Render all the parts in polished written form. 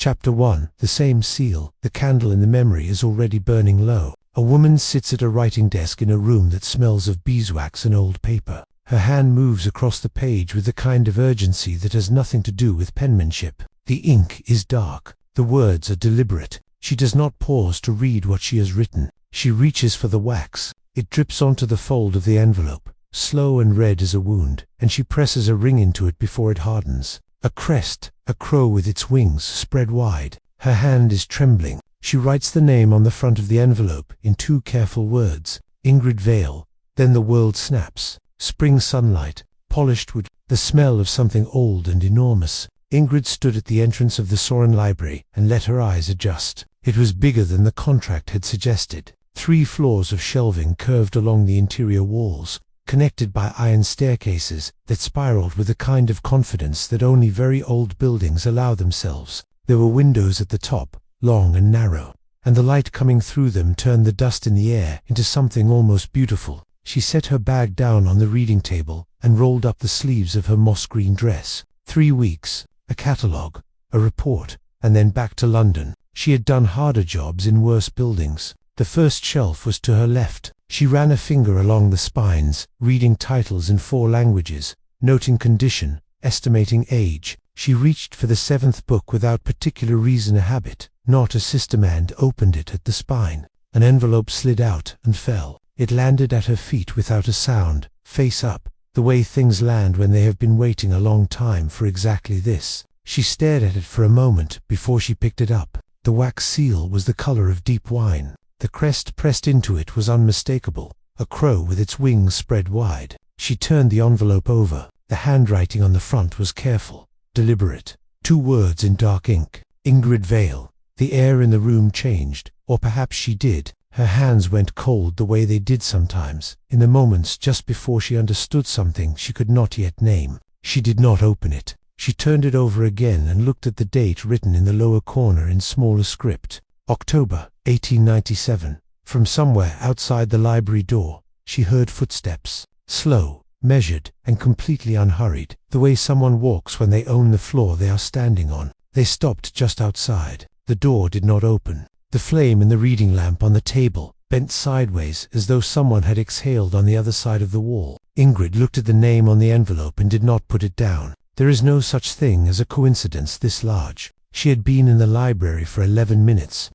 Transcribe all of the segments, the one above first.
Chapter 1. The same seal. The candle in the memory is already burning low. A woman sits at a writing desk in a room that smells of beeswax and old paper. Her hand moves across the page with the kind of urgency that has nothing to do with penmanship. The ink is dark. The words are deliberate. She does not pause to read what she has written. She reaches for the wax. It drips onto the fold of the envelope, slow and red as a wound, and she presses a ring into it before it hardens. A crest, a crow with its wings spread wide. Her hand is trembling. She writes the name on the front of the envelope in 2 careful words, Ingrid Vale. Then the world snaps. Spring sunlight, polished wood, the smell of something old and enormous. Ingrid stood at the entrance of the Soren library and let her eyes adjust. It was bigger than the contract had suggested. 3 floors of shelving curved along the interior walls, connected by iron staircases that spiraled with the kind of confidence that only very old buildings allow themselves. There were windows at the top, long and narrow, and the light coming through them turned the dust in the air into something almost beautiful. She set her bag down on the reading table and rolled up the sleeves of her moss-green dress. 3 weeks, a catalogue, a report, and then back to London. She had done harder jobs in worse buildings. The first shelf was to her left. She ran a finger along the spines, reading titles in 4 languages, noting condition, estimating age. She reached for the 7th book without particular reason or habit, not a system, and opened it at the spine. An envelope slid out and fell. It landed at her feet without a sound, face up, the way things land when they have been waiting a long time for exactly this. She stared at it for a moment before she picked it up. The wax seal was the color of deep wine. The crest pressed into it was unmistakable, a crow with its wings spread wide. She turned the envelope over. The handwriting on the front was careful, deliberate. 2 words in dark ink. Ingrid Vale. The air in the room changed, or perhaps she did. Her hands went cold the way they did sometimes, in the moments just before she understood something she could not yet name. She did not open it. She turned it over again and looked at the date written in the lower corner in smaller script. October, 1897. From somewhere outside the library door, she heard footsteps. Slow, measured, and completely unhurried, the way someone walks when they own the floor they are standing on. They stopped just outside. The door did not open. The flame in the reading lamp on the table bent sideways as though someone had exhaled on the other side of the wall. Ingrid looked at the name on the envelope and did not put it down. There is no such thing as a coincidence this large. She had been in the library for 11 minutes.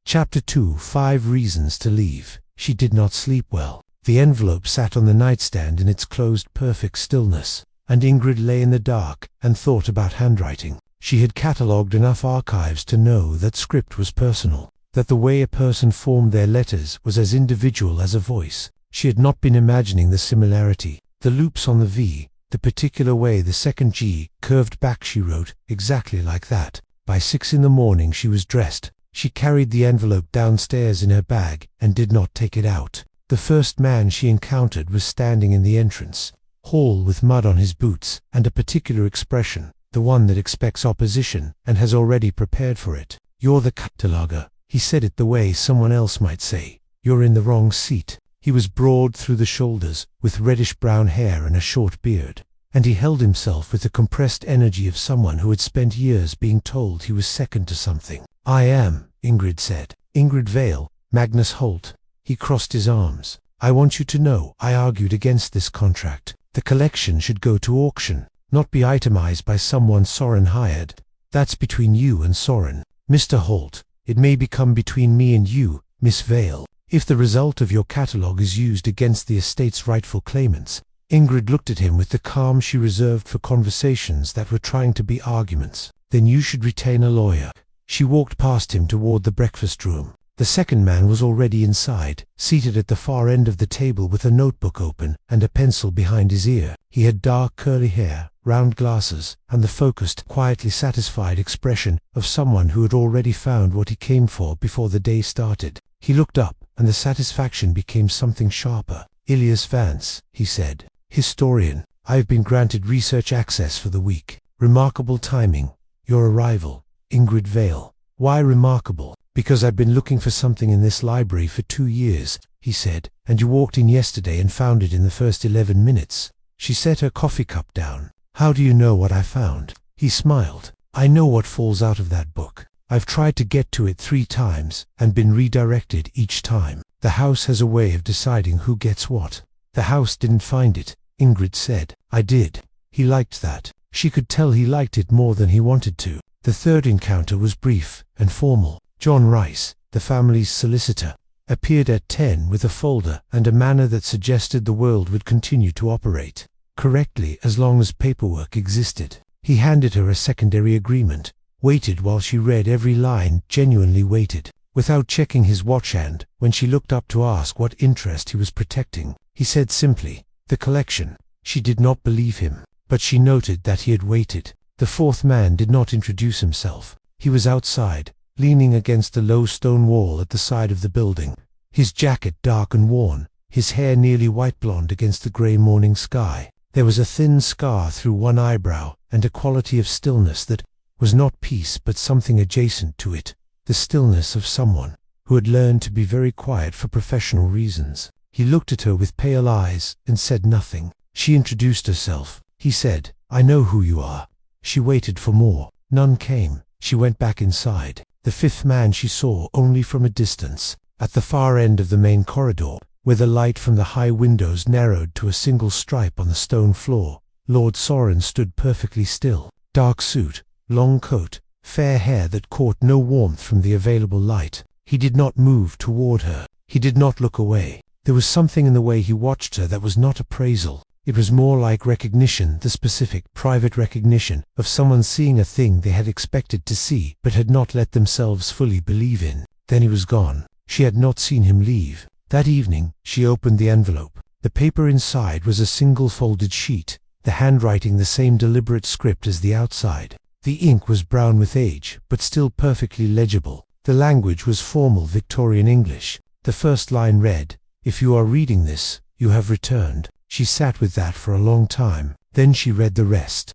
Chapter 2. 5 Reasons to Leave. She did not sleep well. The envelope sat on the nightstand in its closed perfect stillness, and Ingrid lay in the dark and thought about handwriting. She had catalogued enough archives to know that script was personal, that the way a person formed their letters was as individual as a voice. She had not been imagining the similarity, the loops on the V, the particular way the second G curved back. She wrote exactly like that. By 6 in the morning she was dressed. She carried the envelope downstairs in her bag and did not take it out. The first man she encountered was standing in the entrance hall with mud on his boots and a particular expression, the one that expects opposition and has already prepared for it. "You're the cataloguer." He said it the way someone else might say, "You're in the wrong seat." He was broad through the shoulders, with reddish-brown hair and a short beard, and he held himself with the compressed energy of someone who had spent years being told he was second to something. "I am," Ingrid said. "Ingrid Vale, Magnus Holt." He crossed his arms. "I want you to know I argued against this contract. The collection should go to auction, not be itemized by someone Soren hired. That's between you and Soren. Mr. Holt, it may become between me and you, Miss Vale, if the result of your catalogue is used against the estate's rightful claimants." Ingrid looked at him with the calm she reserved for conversations that were trying to be arguments. "Then you should retain a lawyer." She walked past him toward the breakfast room. The second man was already inside, seated at the far end of the table with a notebook open and a pencil behind his ear. He had dark curly hair, round glasses, and the focused, quietly satisfied expression of someone who had already found what he came for before the day started. He looked up, and the satisfaction became something sharper. "Ilias Vance," he said. "Historian. I have been granted research access for the week. Remarkable timing. Your arrival. Ingrid Vale." "Why remarkable?" "Because I've been looking for something in this library for 2 years, he said, "and you walked in yesterday and found it in the first 11 minutes. She set her coffee cup down. "How do you know what I found?" He smiled. "I know what falls out of that book. I've tried to get to it 3 times, and been redirected each time. The house has a way of deciding who gets what. The house didn't find it, Ingrid said. I did. He liked that. She could tell he liked it more than he wanted to. The third encounter was brief and formal. John Rice, the family's solicitor, appeared at 10 with a folder and a manner that suggested the world would continue to operate correctly as long as paperwork existed. He handed her a secondary agreement, waited while she read every line, genuinely waited, without checking his watch, and, when she looked up to ask what interest he was protecting, he said simply, "The collection." She did not believe him, but she noted that he had waited. The fourth man did not introduce himself. He was outside, leaning against the low stone wall at the side of the building, his jacket dark and worn, his hair nearly white blonde against the grey morning sky. There was a thin scar through one eyebrow, and a quality of stillness that was not peace but something adjacent to it, the stillness of someone who had learned to be very quiet for professional reasons. He looked at her with pale eyes and said nothing. She introduced herself. He said, "I know who you are." She waited for more. None came. She went back inside. The fifth man she saw only from a distance, at the far end of the main corridor, where the light from the high windows narrowed to a single stripe on the stone floor. Lord Sorin stood perfectly still. Dark suit, long coat, fair hair that caught no warmth from the available light. He did not move toward her. He did not look away. There was something in the way he watched her that was not appraisal. It was more like recognition, the specific, private recognition of someone seeing a thing they had expected to see but had not let themselves fully believe in. Then he was gone. She had not seen him leave. That evening, she opened the envelope. The paper inside was a single folded sheet, the handwriting the same deliberate script as the outside. The ink was brown with age, but still perfectly legible. The language was formal Victorian English. The first line read, "If you are reading this, you have returned." She sat with that for a long time. Then she read the rest.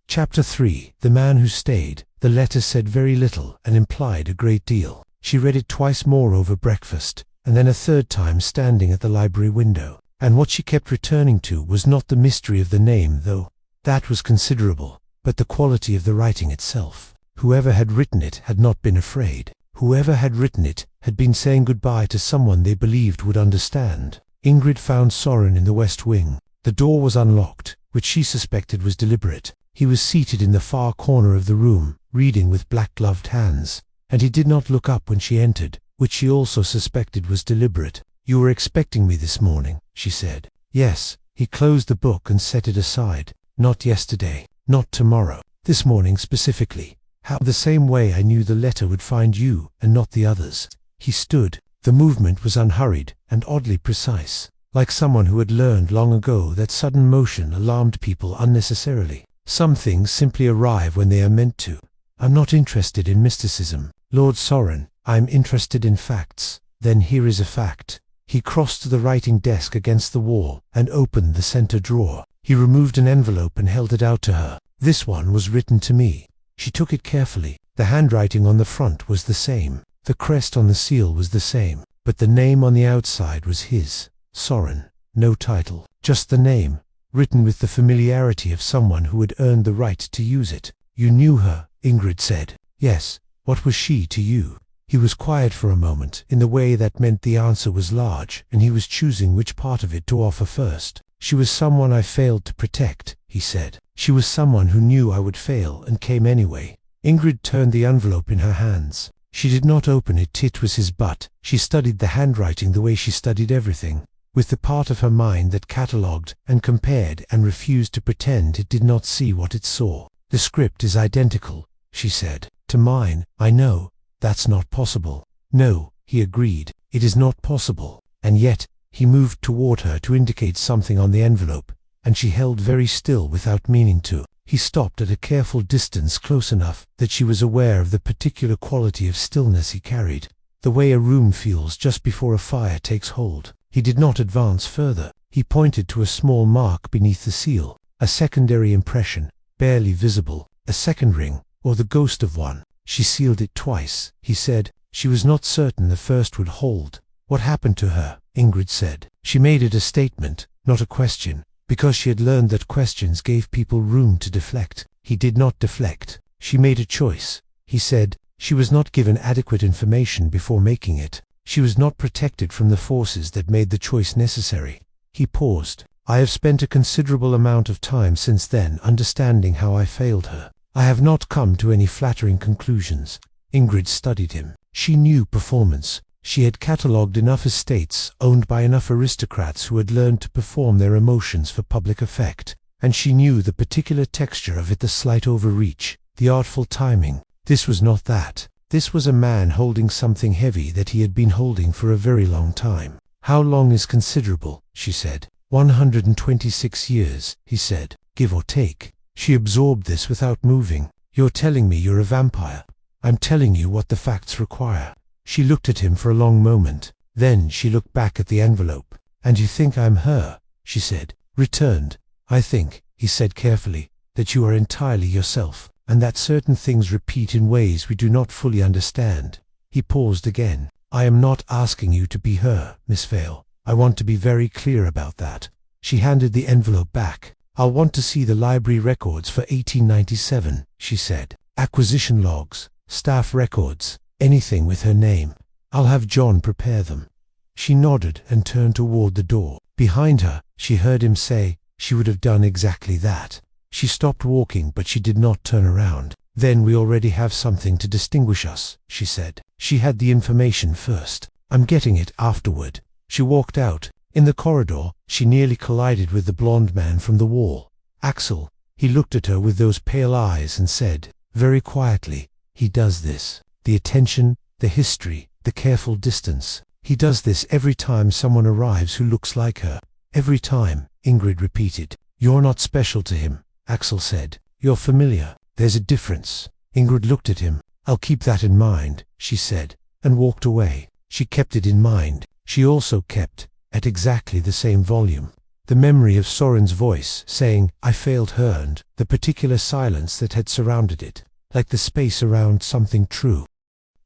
Chapter 3. The Man Who Stayed. The letter said very little and implied a great deal. She read it twice more over breakfast, and then a third time standing at the library window. And what she kept returning to was not the mystery of the name, though that was considerable, but the quality of the writing itself. Whoever had written it had not been afraid. Whoever had written it had been saying goodbye to someone they believed would understand. Ingrid found Sorin in the west wing. The door was unlocked, which she suspected was deliberate. He was seated in the far corner of the room, reading with black-gloved hands, and he did not look up when she entered, which she also suspected was deliberate. "You were expecting me this morning," she said. "Yes." He closed the book and set it aside. "Not yesterday, not tomorrow, this morning specifically. How? The same way I knew the letter would find you and not the others." He stood. The movement was unhurried and oddly precise, like someone who had learned long ago that sudden motion alarmed people unnecessarily. Some things simply arrive when they are meant to. "I'm not interested in mysticism, Lord Sorin. I'm interested in facts." "Then here is a fact." He crossed to the writing desk against the wall and opened the center drawer. He removed an envelope and held it out to her. "This one was written to me." She took it carefully. The handwriting on the front was the same. The crest on the seal was the same, but the name on the outside was his. Sorin. No title, just the name, written with the familiarity of someone who had earned the right to use it. "You knew her," Ingrid said. "Yes. What was she to you?" He was quiet for a moment, in the way that meant the answer was large, and he was choosing which part of it to offer first. "She was someone I failed to protect," he said. "She was someone who knew I would fail and came anyway." Ingrid turned the envelope in her hands. She did not open it. It was his, but she studied the handwriting the way she studied everything, with the part of her mind that catalogued and compared and refused to pretend it did not see what it saw. "The script is identical," she said, "to mine. I know. That's not possible." "No," he agreed, "it is not possible." And yet, he moved toward her to indicate something on the envelope, and she held very still without meaning to. He stopped at a careful distance, close enough that she was aware of the particular quality of stillness he carried, the way a room feels just before a fire takes hold. He did not advance further. He pointed to a small mark beneath the seal, a secondary impression, barely visible, a second ring, or the ghost of one. "She sealed it twice," he said. "She was not certain the first would hold." "What happened to her?" Ingrid said. She made it a statement, not a question, because she had learned that questions gave people room to deflect. He did not deflect. "She made a choice," he said, She was not given adequate information before making it. She was not protected from the forces that made the choice necessary. He paused. I have spent a considerable amount of time since then understanding how I failed her. I have not come to any flattering conclusions. Ingrid studied him. She knew performance. She had catalogued enough estates owned by enough aristocrats who had learned to perform their emotions for public effect, and she knew the particular texture of it, the slight overreach, the artful timing. This was not that. This was a man holding something heavy that he had been holding for a very long time. How long is considerable, she said. 126 years, he said, give or take. She absorbed this without moving. You're telling me you're a vampire. I'm telling you what the facts require. She looked at him for a long moment. Then she looked back at the envelope. And you think I'm her, she said, returned. I think, he said carefully, that you are entirely yourself, and that certain things repeat in ways we do not fully understand. He paused again. I am not asking you to be her, Miss Vale. I want to be very clear about that. She handed the envelope back. I'll want to see the library records for 1897, she said. Acquisition logs, staff records, anything with her name. I'll have John prepare them. She nodded and turned toward the door. Behind her, she heard him say, she would have done exactly that. She stopped walking, but she did not turn around. Then we already have something to distinguish us, she said. She had the information first. I'm getting it afterward. She walked out. In the corridor, she nearly collided with the blond man from the wall. Axel. He looked at her with those pale eyes and said, very quietly, he does this. The attention, the history, the careful distance. He does this every time someone arrives who looks like her. Every time, Ingrid repeated. You're not special to him, Axel said. You're familiar. There's a difference. Ingrid looked at him. I'll keep that in mind, she said, and walked away. She kept it in mind. She also kept, at exactly the same volume, the memory of Soren's voice saying, I failed her, and the particular silence that had surrounded it, like the space around something true.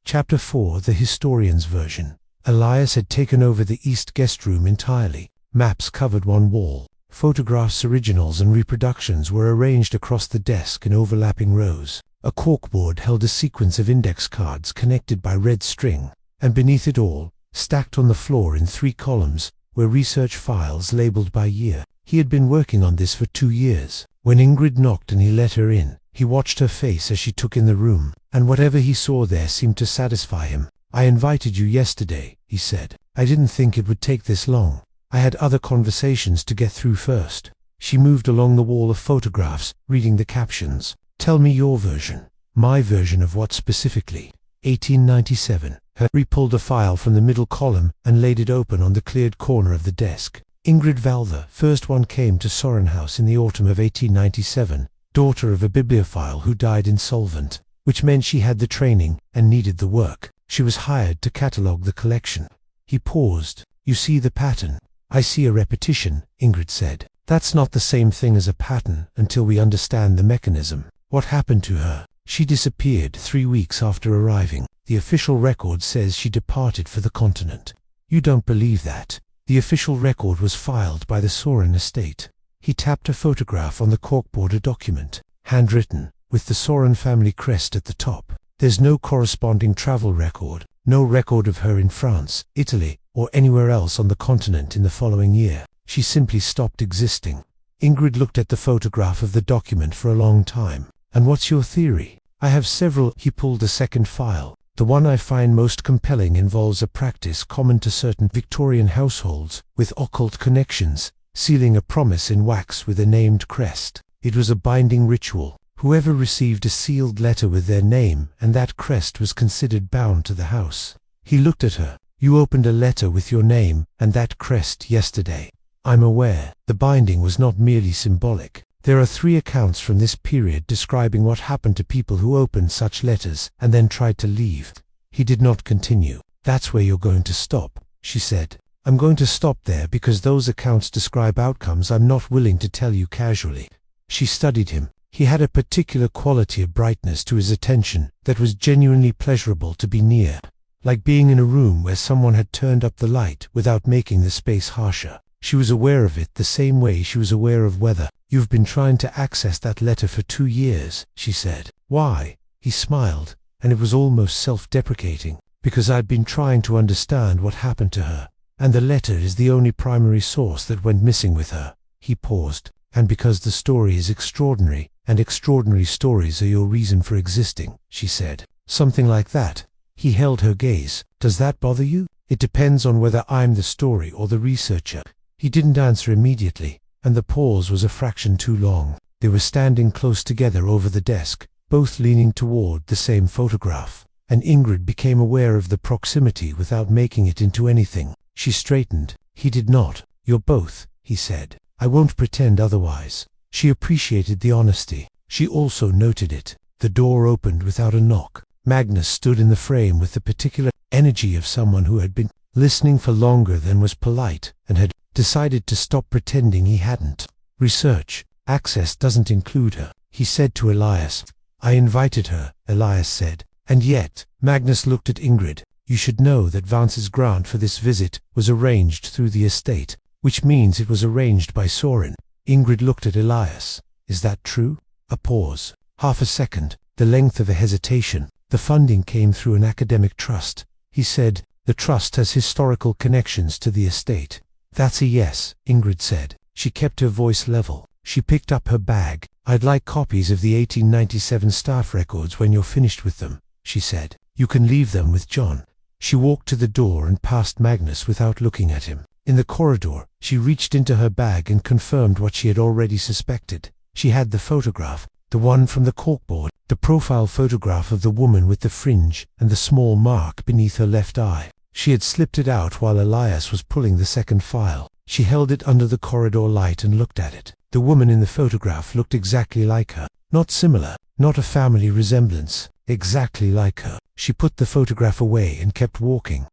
Chapter 4, the historian's version. Elias had taken over the East guest room entirely. Maps covered one wall. Photographs, originals and reproductions were arranged across the desk in overlapping rows. A corkboard held a sequence of index cards connected by red string, and beneath it all, stacked on the floor in 3 columns, were research files labeled by year. He had been working on this for 2 years. When Ingrid knocked and he let her in, he watched her face as she took in the room, and whatever he saw there seemed to satisfy him. I invited you yesterday, he said. I didn't think it would take this long. I had other conversations to get through first. She moved along the wall of photographs, reading the captions. Tell me your version. My version of what specifically? 1897. He pulled a file from the middle column and laid it open on the cleared corner of the desk. Ingrid Vale, the first one, came to Soren House in the autumn of 1897, daughter of a bibliophile who died insolvent, which meant she had the training and needed the work. She was hired to catalogue the collection. He paused. You see the pattern? I see a repetition, Ingrid said. That's not the same thing as a pattern until we understand the mechanism. What happened to her? She disappeared 3 weeks after arriving. The official record says she departed for the continent. You don't believe that? The official record was filed by the Soren estate. He tapped a photograph on the corkboard, a document, handwritten, with the Soren family crest at the top. There's no corresponding travel record, no record of her in France, Italy, or anywhere else on the continent in the following year. She simply stopped existing. Ingrid looked at the photograph of the document for a long time. And what's your theory? I have several. He pulled a second file. The one I find most compelling involves a practice common to certain Victorian households, with occult connections, sealing a promise in wax with a named crest. It was a binding ritual. Whoever received a sealed letter with their name and that crest was considered bound to the house. He looked at her. You opened a letter with your name and that crest yesterday. I'm aware. The binding was not merely symbolic. There are 3 accounts from this period describing what happened to people who opened such letters and then tried to leave. He did not continue. That's where you're going to stop, she said. I'm going to stop there because those accounts describe outcomes I'm not willing to tell you casually. She studied him. He had a particular quality of brightness to his attention that was genuinely pleasurable to be near, like being in a room where someone had turned up the light without making the space harsher. She was aware of it the same way she was aware of weather. You've been trying to access that letter for 2 years, she said. Why? He smiled. and it was almost self-deprecating, because I'd been trying to understand what happened to her, and the letter is the only primary source that went missing with her. He paused. And because the story is extraordinary, and extraordinary stories are your reason for existing, she said. Something like that. He held her gaze. Does that bother you? It depends on whether I'm the story or the researcher. He didn't answer immediately, and the pause was a fraction too long. They were standing close together over the desk, both leaning toward the same photograph, and Ingrid became aware of the proximity without making it into anything. She straightened. He did not. You're both, he said. I won't pretend otherwise. She appreciated the honesty. She also noted it. The door opened without a knock. Magnus stood in the frame with the particular energy of someone who had been listening for longer than was polite and had decided to stop pretending he hadn't. Research. Access doesn't include her, he said to Elias. I invited her, Elias said. And yet, Magnus looked at Ingrid. You should know that Vance's grant for this visit was arranged through the estate, which means it was arranged by Soren. Ingrid looked at Elias. Is that true? A pause. Half a second, the length of a hesitation. The funding came through an academic trust. He said, the trust has historical connections to the estate. That's a yes, Ingrid said. She kept her voice level. She picked up her bag. I'd like copies of the 1897 staff records when you're finished with them, she said. You can leave them with John. She walked to the door and past Magnus without looking at him. In the corridor, she reached into her bag and confirmed what she had already suspected. She had the photograph, the one from the corkboard, the profile photograph of the woman with the fringe and the small mark beneath her left eye. She had slipped it out while Elias was pulling the second file. She held it under the corridor light and looked at it. The woman in the photograph looked exactly like her. Not similar, not a family resemblance, exactly like her. She put the photograph away and kept walking.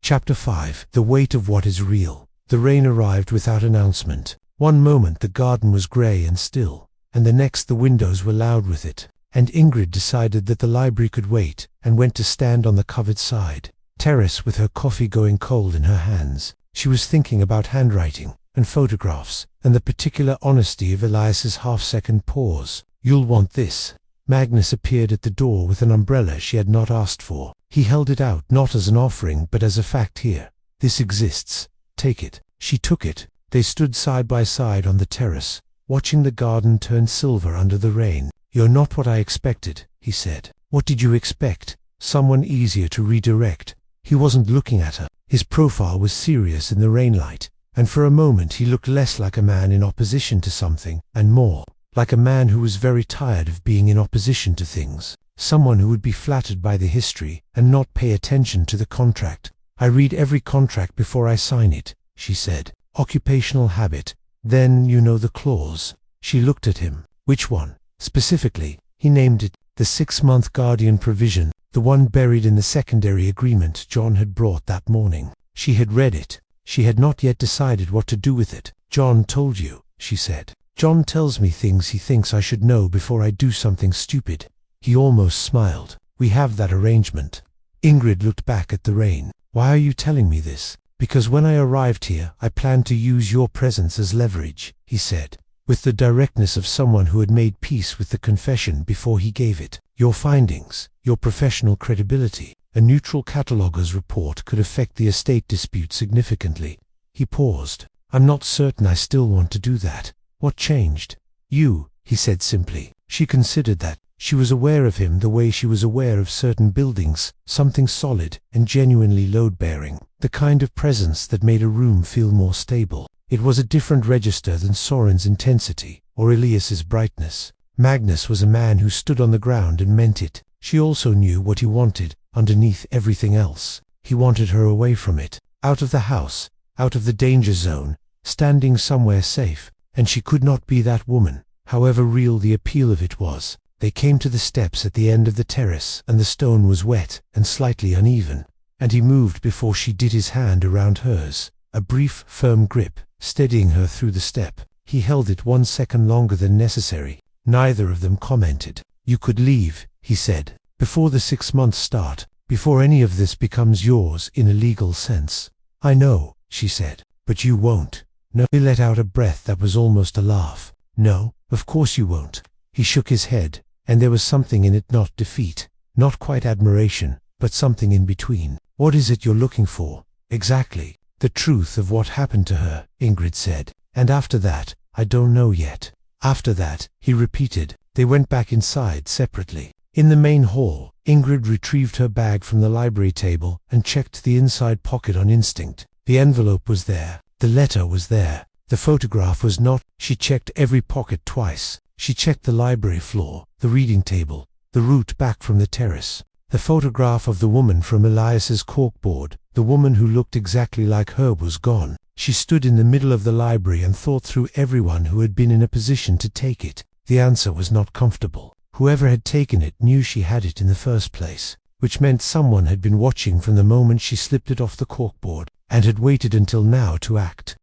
Chapter 5. The weight of what is real. The rain arrived without announcement. One moment the garden was grey and still, and the next the windows were loud with it, and Ingrid decided that the library could wait, and went to stand on the covered side terrace with her coffee going cold in her hands. She was thinking about handwriting, and photographs, and the particular honesty of Elias's half-second pause. You'll want this. Magnus appeared at the door with an umbrella she had not asked for. He held it out not as an offering but as a fact. Here. This exists. Take it. She took it. They stood side by side on the terrace, watching the garden turn silver under the rain. You're not what I expected, he said. What did you expect? Someone easier to redirect. He wasn't looking at her. His profile was serious in the rainlight, and for a moment he looked less like a man in opposition to something, and more like a man who was very tired of being in opposition to things. Someone who would be flattered by the history and not pay attention to the contract. I read every contract before I sign it, she said. Occupational habit. Then you know the clause. She looked at him. Which one? Specifically, he named it. The 6-month guardian provision, the one buried in the secondary agreement John had brought that morning. She had read it. She had not yet decided what to do with it. John told you, she said. John tells me things he thinks I should know before I do something stupid. He almost smiled. We have that arrangement. Ingrid looked back at the rain. Why are you telling me this? Because when I arrived here, I planned to use your presence as leverage, he said, with the directness of someone who had made peace with the confession before he gave it. Your findings, your professional credibility, a neutral cataloger's report could affect the estate dispute significantly. He paused. I'm not certain I still want to do that. What changed? You, he said simply. She considered that. She was aware of him the way she was aware of certain buildings, something solid and genuinely load-bearing, the kind of presence that made a room feel more stable. It was a different register than Soren's intensity or Elias's brightness. Magnus was a man who stood on the ground and meant it. She also knew what he wanted underneath everything else. He wanted her away from it, out of the house, out of the danger zone, standing somewhere safe, and she could not be that woman, however real the appeal of it was. They came to the steps at the end of the terrace, and the stone was wet and slightly uneven, and he moved before she did, his hand around hers, a brief, firm grip, steadying her through the step. He held it 1 second longer than necessary. Neither of them commented. You could leave, he said, before the 6 months start, before any of this becomes yours in a legal sense. I know, she said, but you won't. No. He let out a breath that was almost a laugh. No, of course you won't. He shook his head, and there was something in it, not defeat, not quite admiration, but something in between. What is it you're looking for? Exactly. The truth of what happened to her, Ingrid said. And after that, I don't know yet. After that, he repeated. They went back inside separately. In the main hall, Ingrid retrieved her bag from the library table and checked the inside pocket on instinct. The envelope was there. The letter was there. The photograph was not. She checked every pocket twice. She checked the library floor, the reading table, the route back from the terrace. The photograph of the woman from Elias's corkboard, the woman who looked exactly like her, was gone. She stood in the middle of the library and thought through everyone who had been in a position to take it. The answer was not comfortable. Whoever had taken it knew she had it in the first place, which meant someone had been watching from the moment she slipped it off the corkboard, and had waited until now to act.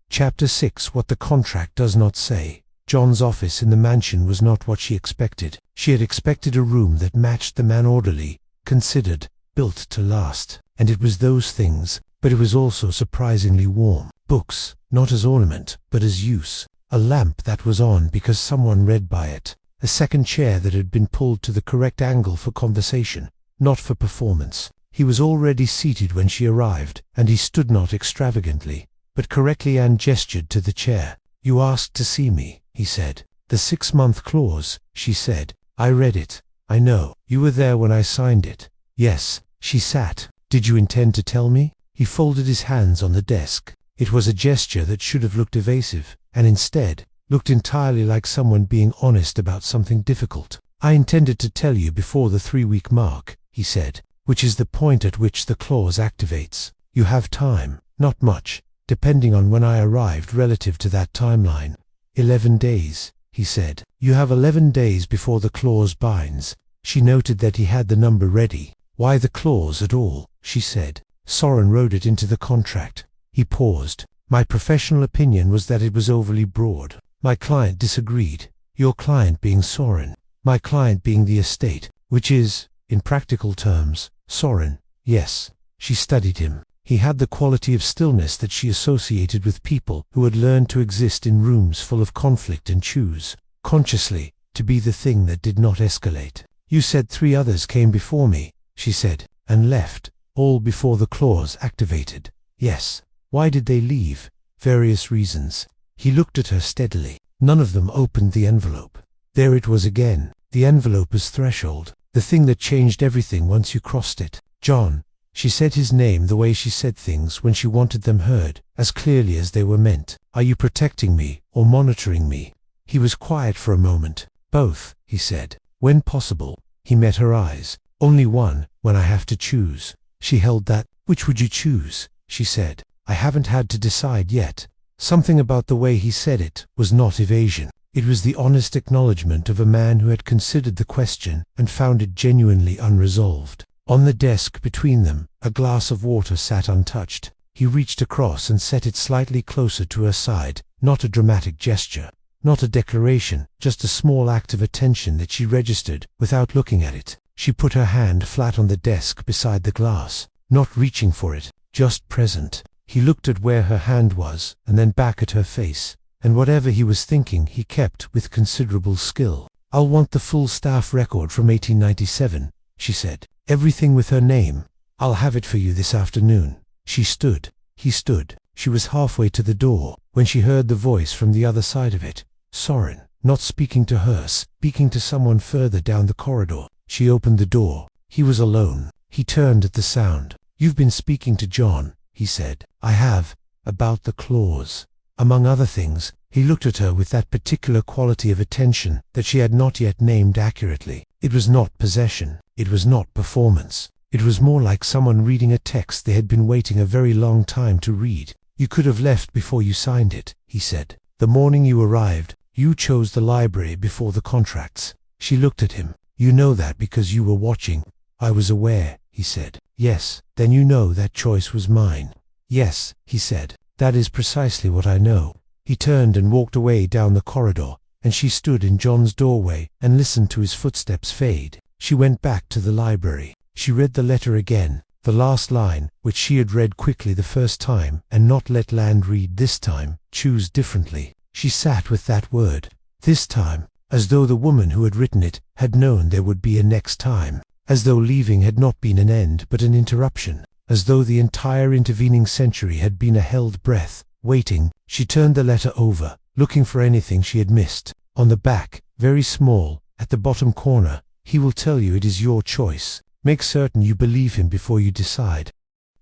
Chapter 6. What the contract does not say. John's office in the mansion was not what she expected. She had expected a room that matched the man, orderly, considered, built to last. And it was those things, but it was also surprisingly warm. Books, not as ornament, but as use. A lamp that was on because someone read by it. A second chair that had been pulled to the correct angle for conversation, not for performance. He was already seated when she arrived, and he stood not extravagantly, but correctly, and gestured to the chair. You asked to see me, he said. The 6-month clause, she said. I read it. I know. You were there when I signed it. Yes. She sat. Did you intend to tell me? He folded his hands on the desk. It was a gesture that should have looked evasive, and instead, looked entirely like someone being honest about something difficult. I intended to tell you before the 3-week mark, he said, which is the point at which the clause activates. You have time. Not much, depending on when I arrived relative to that timeline. 11 days, he said. You have 11 days before the clause binds. She noted that he had the number ready. Why the clause at all? She said. Soren wrote it into the contract. He paused. My professional opinion was that it was overly broad. My client disagreed. Your client being Soren. My client being the estate, which is, in practical terms, Soren. Yes. She studied him. He had the quality of stillness that she associated with people who had learned to exist in rooms full of conflict and choose, consciously, to be the thing that did not escalate. You said 3 others came before me, she said, and left, all before the clause activated. Yes. Why did they leave? Various reasons. He looked at her steadily. None of them opened the envelope. There it was again. The enveloper's threshold. The thing that changed everything once you crossed it. John. She said his name the way she said things when she wanted them heard, as clearly as they were meant. Are you protecting me, or monitoring me? He was quiet for a moment. Both, he said. When possible. He met her eyes. Only one, when I have to choose. She held that. Which would you choose? She said. I haven't had to decide yet. Something about the way he said it was not evasion. It was the honest acknowledgement of a man who had considered the question and found it genuinely unresolved. On the desk between them, a glass of water sat untouched. He reached across and set it slightly closer to her side. Not a dramatic gesture. Not a declaration, just a small act of attention that she registered without looking at it. She put her hand flat on the desk beside the glass, not reaching for it, just present. He looked at where her hand was, and then back at her face, and whatever he was thinking he kept with considerable skill. I'll want the full staff record from 1897, she said. Everything with her name. I'll have it for you this afternoon. She stood. He stood. She was halfway to the door, when she heard the voice from the other side of it. Soren, not speaking to her, speaking to someone further down the corridor. She opened the door. He was alone. He turned at the sound. You've been speaking to John, he said. I have. About the clause. Among other things, he looked at her with that particular quality of attention that she had not yet named accurately. It was not possession. It was not performance. It was more like someone reading a text they had been waiting a very long time to read. You could have left before you signed it, he said. The morning you arrived, you chose the library before the contracts. She looked at him. You know that because you were watching. I was aware, he said. Yes, then you know that choice was mine. Yes, he said. That is precisely what I know. He turned and walked away down the corridor, and she stood in John's doorway and listened to his footsteps fade. She went back to the library. She read the letter again, the last line, which she had read quickly the first time and not let Land read this time. Choose differently. She sat with that word. This time, as though the woman who had written it had known there would be a next time. as though leaving had not been an end but an interruption, as though the entire intervening century had been a held breath, waiting. She turned the letter over, looking for anything she had missed. On the back, very small, at the bottom corner, "He will tell you it is your choice. Make certain you believe him before you decide."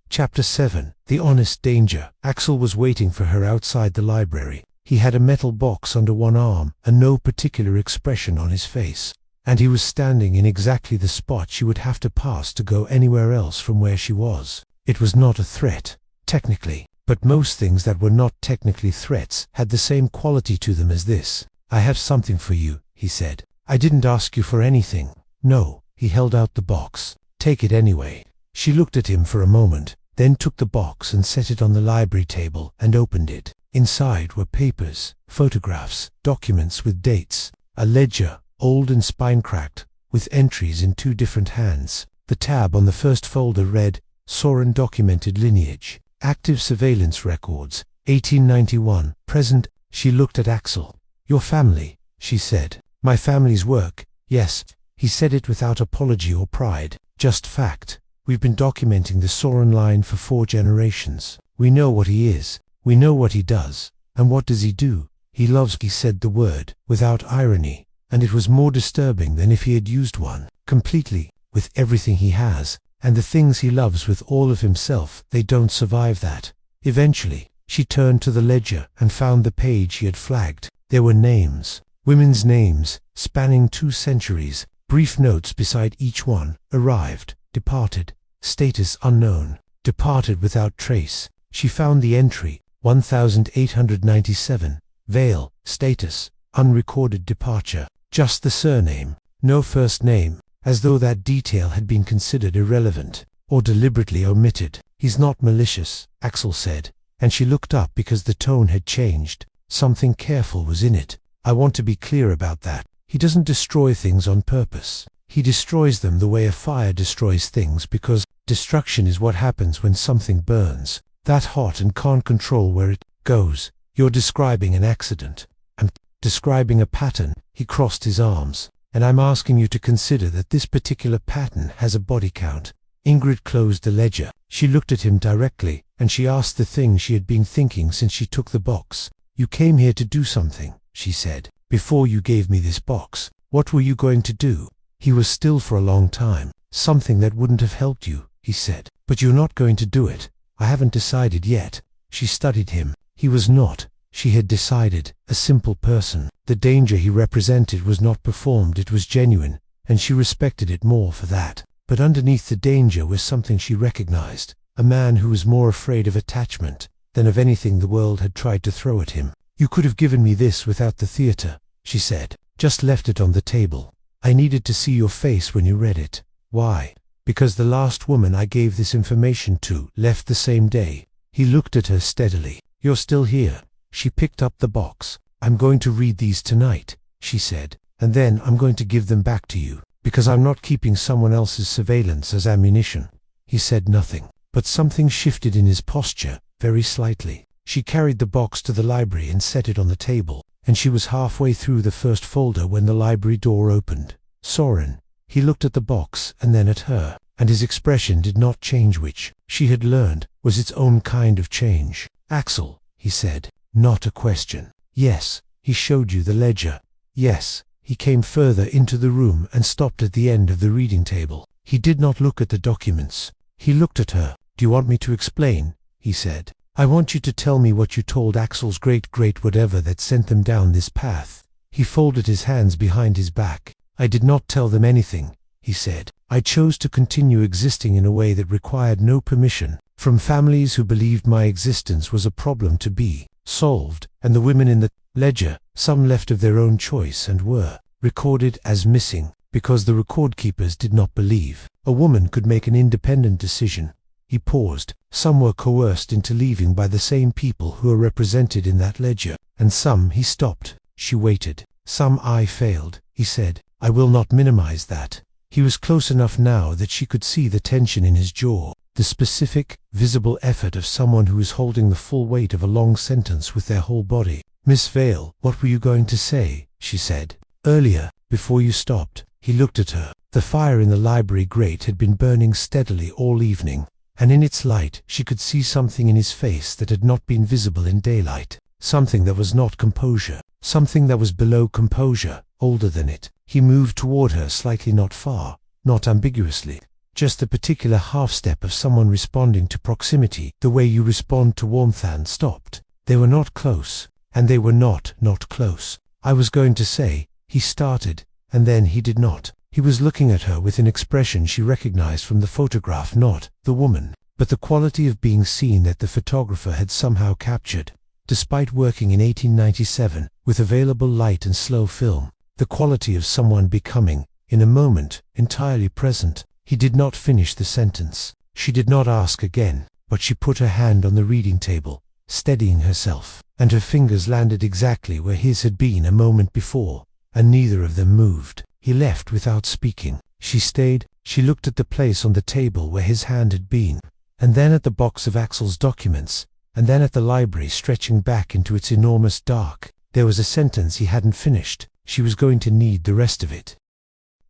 Chapter 7. The Honest Danger. Axel was waiting for her outside the library. He had a metal box under one arm and no particular expression on his face, and he was standing in exactly the spot she would have to pass to go anywhere else from where she was. It was not a threat, technically, but most things that were not technically threats had the same quality to them as this. "I have something for you," he said. "I didn't ask you for anything." "No." He held out the box. "Take it anyway." She looked at him for a moment, then took the box and set it on the library table and opened it. Inside were papers, photographs, documents with dates, a ledger, old and spine-cracked, with entries in 2 different hands. The tab on the first folder read, "Soren documented lineage, active surveillance records, 1891, present." She looked at Axel. "Your family," she said. "My family's work." "Yes." He said it without apology or pride, just fact. "We've been documenting the Soren line for 4 generations. We know what he is. We know what he does. And what does he do? He loves." He said the word, without irony, and it was more disturbing than if he had used one. "Completely, with everything he has, and the things he loves with all of himself. They don't survive that." Eventually, she turned to the ledger and found the page he had flagged. There were names, women's names, spanning 2 centuries, brief notes beside each one. Arrived, departed, status unknown, departed without trace. She found the entry, 1897, Vale, status, unrecorded departure. Just the surname, no first name, as though that detail had been considered irrelevant, or deliberately omitted. "He's not malicious," Axel said, and she looked up because the tone had changed. Something careful was in it. "I want to be clear about that. He doesn't destroy things on purpose. He destroys them the way a fire destroys things, because destruction is what happens when something burns that hot and can't control where it goes. You're describing an accident. I'm describing a pattern." He crossed his arms. "And I'm asking you to consider that this particular pattern has a body count." Ingrid closed the ledger. She looked at him directly, and she asked the thing she had been thinking since she took the box. "You came here to do something," she said. "Before you gave me this box, what were you going to do?" He was still for a long time. "Something that wouldn't have helped you," he said. "But you're not going to do it." "I haven't decided yet." She studied him. He was not, she had decided, a simple person. The danger he represented was not performed, it was genuine, and she respected it more for that. But underneath the danger was something she recognized, a man who was more afraid of attachment than of anything the world had tried to throw at him. "You could have given me this without the theater," she said. "Just left it on the table. I needed to see your face when you read it." "Why?" "Because the last woman I gave this information to left the same day." He looked at her steadily. "You're still here." She picked up the box. "I'm going to read these tonight," she said, "and then I'm going to give them back to you, because I'm not keeping someone else's surveillance as ammunition." He said nothing, but something shifted in his posture, very slightly. She carried the box to the library and set it on the table, and she was halfway through the first folder when the library door opened. "Soren." He looked at the box and then at her, and his expression did not change, which, she had learned, was its own kind of change. "Axel," he said. Not a question. "Yes." He showed you the ledger. "Yes." He came further into the room and stopped at the end of the reading table. He did not look at the documents. He looked at her. "Do you want me to explain?" he said. "I want you to tell me what you told Axel's great-great whatever that sent them down this path." He folded his hands behind his back. "I did not tell them anything," he said. "I chose to continue existing in a way that required no permission from families who believed my existence was a problem to be solved, and the women in the ledger, some left of their own choice and were recorded as missing because the record keepers did not believe a woman could make an independent decision." He paused. "Some were coerced into leaving by the same people who are represented in that ledger, and some," he stopped. She waited. "Some I failed," he said. "I will not minimize that." He was close enough now that she could see the tension in his jaw, the specific, visible effort of someone who is holding the full weight of a long sentence with their whole body. "Miss Vale, what were you going to say?" she said. "Earlier, before you stopped." He looked at her. The fire in the library grate had been burning steadily all evening, and in its light she could see something in his face that had not been visible in daylight. Something that was not composure. Something that was below composure, older than it. He moved toward her slightly, not far, not ambiguously. Just the particular half-step of someone responding to proximity, the way you respond to warmth, and stopped. They were not close, and they were not close. I was going to say, he started, and then he did not. He was looking at her with an expression she recognized from the photograph, not the woman, but the quality of being seen that the photographer had somehow captured. Despite working in 1897 with available light and slow film, the quality of someone becoming, in a moment, entirely present. He did not finish the sentence. She did not ask again, but she put her hand on the reading table, steadying herself, and her fingers landed exactly where his had been a moment before, and neither of them moved. He left without speaking. She stayed. She looked at the place on the table where his hand had been, and then at the box of Axel's documents, and then at the library stretching back into its enormous dark. There was a sentence he hadn't finished. She was going to need the rest of it.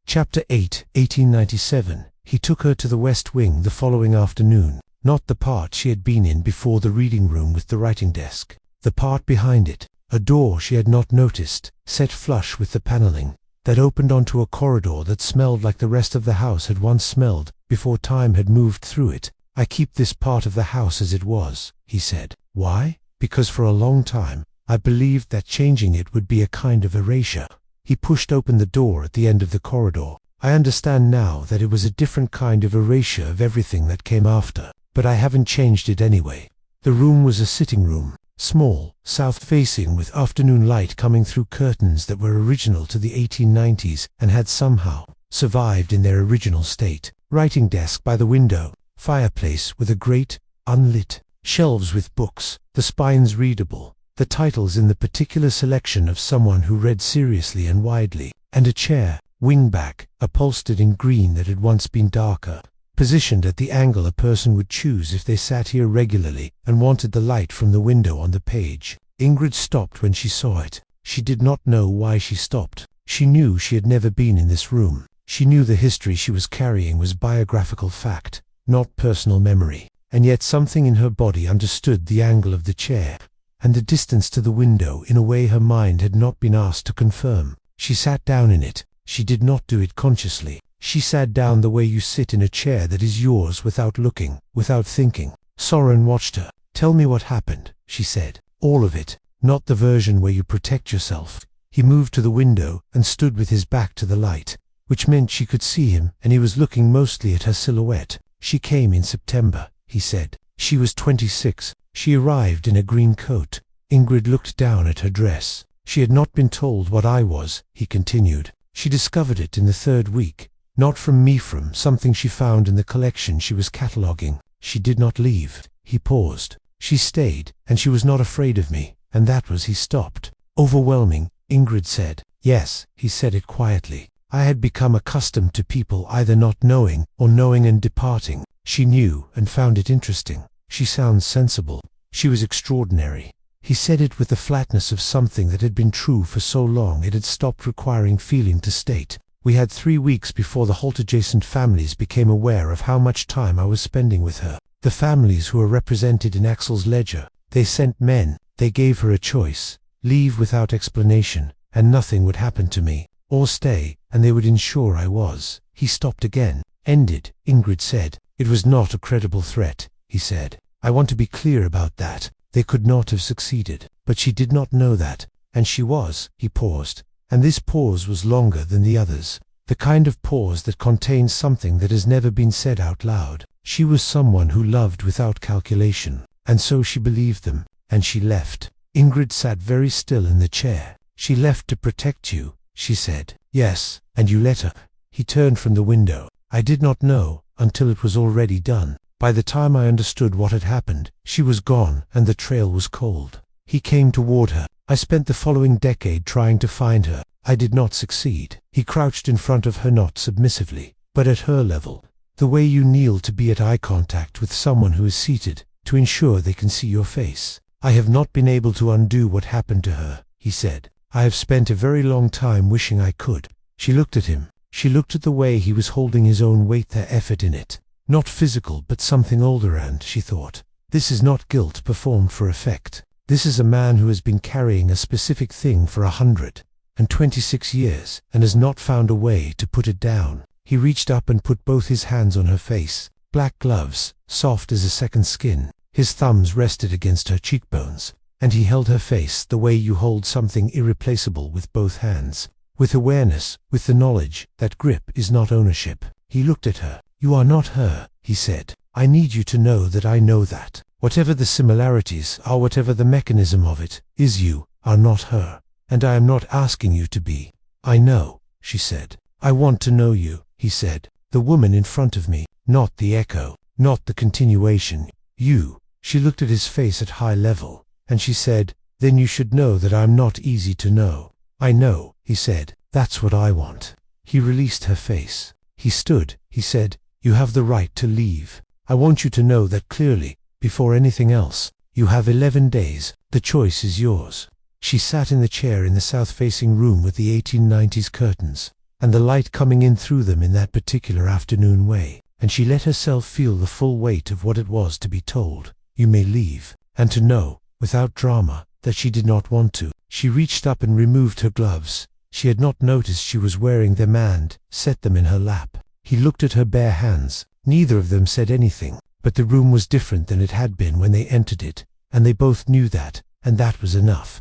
Chapter 8, 1897. He took her to the West Wing the following afternoon, not the part she had been in before, the reading room with the writing desk, the part behind it, a door she had not noticed, set flush with the paneling, that opened onto a corridor that smelled like the rest of the house had once smelled before time had moved through it. I keep this part of the house as it was, he said. Why? Because for a long time, I believed that changing it would be a kind of erasure. He pushed open the door at the end of the corridor. I understand now that it was a different kind of erasure of everything that came after, but I haven't changed it anyway. The room was a sitting room, small, south-facing, with afternoon light coming through curtains that were original to the 1890s and had somehow survived in their original state. Writing desk by the window, fireplace with a grate, unlit, shelves with books, the spines readable, the titles in the particular selection of someone who read seriously and widely, and a chair, wingback, upholstered in green that had once been darker, positioned at the angle a person would choose if they sat here regularly and wanted the light from the window on the page. Ingrid stopped when she saw it. She did not know why she stopped. She knew she had never been in this room. She knew the history she was carrying was biographical fact, not personal memory, and yet something in her body understood the angle of the chair and the distance to the window in a way her mind had not been asked to confirm. She sat down in it. She did not do it consciously. She sat down the way you sit in a chair that is yours, without looking, without thinking. Soren watched her. Tell me what happened, she said. All of it, not the version where you protect yourself. He moved to the window and stood with his back to the light, which meant she could see him, and he was looking mostly at her silhouette. She came in September, he said. She was 26. She arrived in a green coat. Ingrid looked down at her dress. She had not been told what I was, he continued. She discovered it in the third week. Not from me, from something she found in the collection she was cataloguing. She did not leave. He paused. She stayed, and she was not afraid of me, and that was. He stopped. Overwhelming, Ingrid said. Yes, he said it quietly. I had become accustomed to people either not knowing or knowing and departing. She knew and found it interesting. She sounds sensible. She was extraordinary. He said it with the flatness of something that had been true for so long it had stopped requiring feeling to state. We had 3 weeks before the Holt-adjacent families became aware of how much time I was spending with her. The families who are represented in Axel's ledger. They sent men. They gave her a choice. Leave without explanation, and nothing would happen to me. Or stay, and they would ensure I was. He stopped again. Ended, Ingrid said. It was not a credible threat, he said. I want to be clear about that. They could not have succeeded. But she did not know that, and she was. He paused. And this pause was longer than the others. The kind of pause that contains something that has never been said out loud. She was someone who loved without calculation, and so she believed them, and she left. Ingrid sat very still in the chair. She left to protect you, she said. Yes, and you let her. He turned from the window. I did not know, until it was already done. By the time I understood what had happened, she was gone, and the trail was cold. He came toward her. I spent the following decade trying to find her. I did not succeed. He crouched in front of her, not submissively, but at her level. The way you kneel to be at eye contact with someone who is seated, to ensure they can see your face. I have not been able to undo what happened to her, he said. I have spent a very long time wishing I could. She looked at him. She looked at the way he was holding his own weight, their effort in it. Not physical, but something older, and, she thought, this is not guilt performed for effect. This is a man who has been carrying a specific thing for 126 years, and has not found a way to put it down. He reached up and put both his hands on her face, black gloves, soft as a second skin. His thumbs rested against her cheekbones, and he held her face the way you hold something irreplaceable with both hands. With awareness, with the knowledge that grip is not ownership. He looked at her. You are not her, he said. I need you to know that I know that. Whatever the similarities are, whatever the mechanism of it is, you are not her. And I am not asking you to be. I know, she said. I want to know you, he said. The woman in front of me, not the echo, not the continuation. You. She looked at his face at high level, and she said, then you should know that I am not easy to know. I know, he said. That's what I want. He released her face. He stood, he said, you have the right to leave. I want you to know that clearly, before anything else. You have 11 days. The choice is yours. She sat in the chair in the south-facing room with the 1890s curtains, and the light coming in through them in that particular afternoon way, and she let herself feel the full weight of what it was to be told, you may leave, and to know, without drama, that she did not want to. She reached up and removed her gloves. She had not noticed she was wearing them and set them in her lap. He looked at her bare hands. Neither of them said anything, but the room was different than it had been when they entered it, and they both knew that, and that was enough.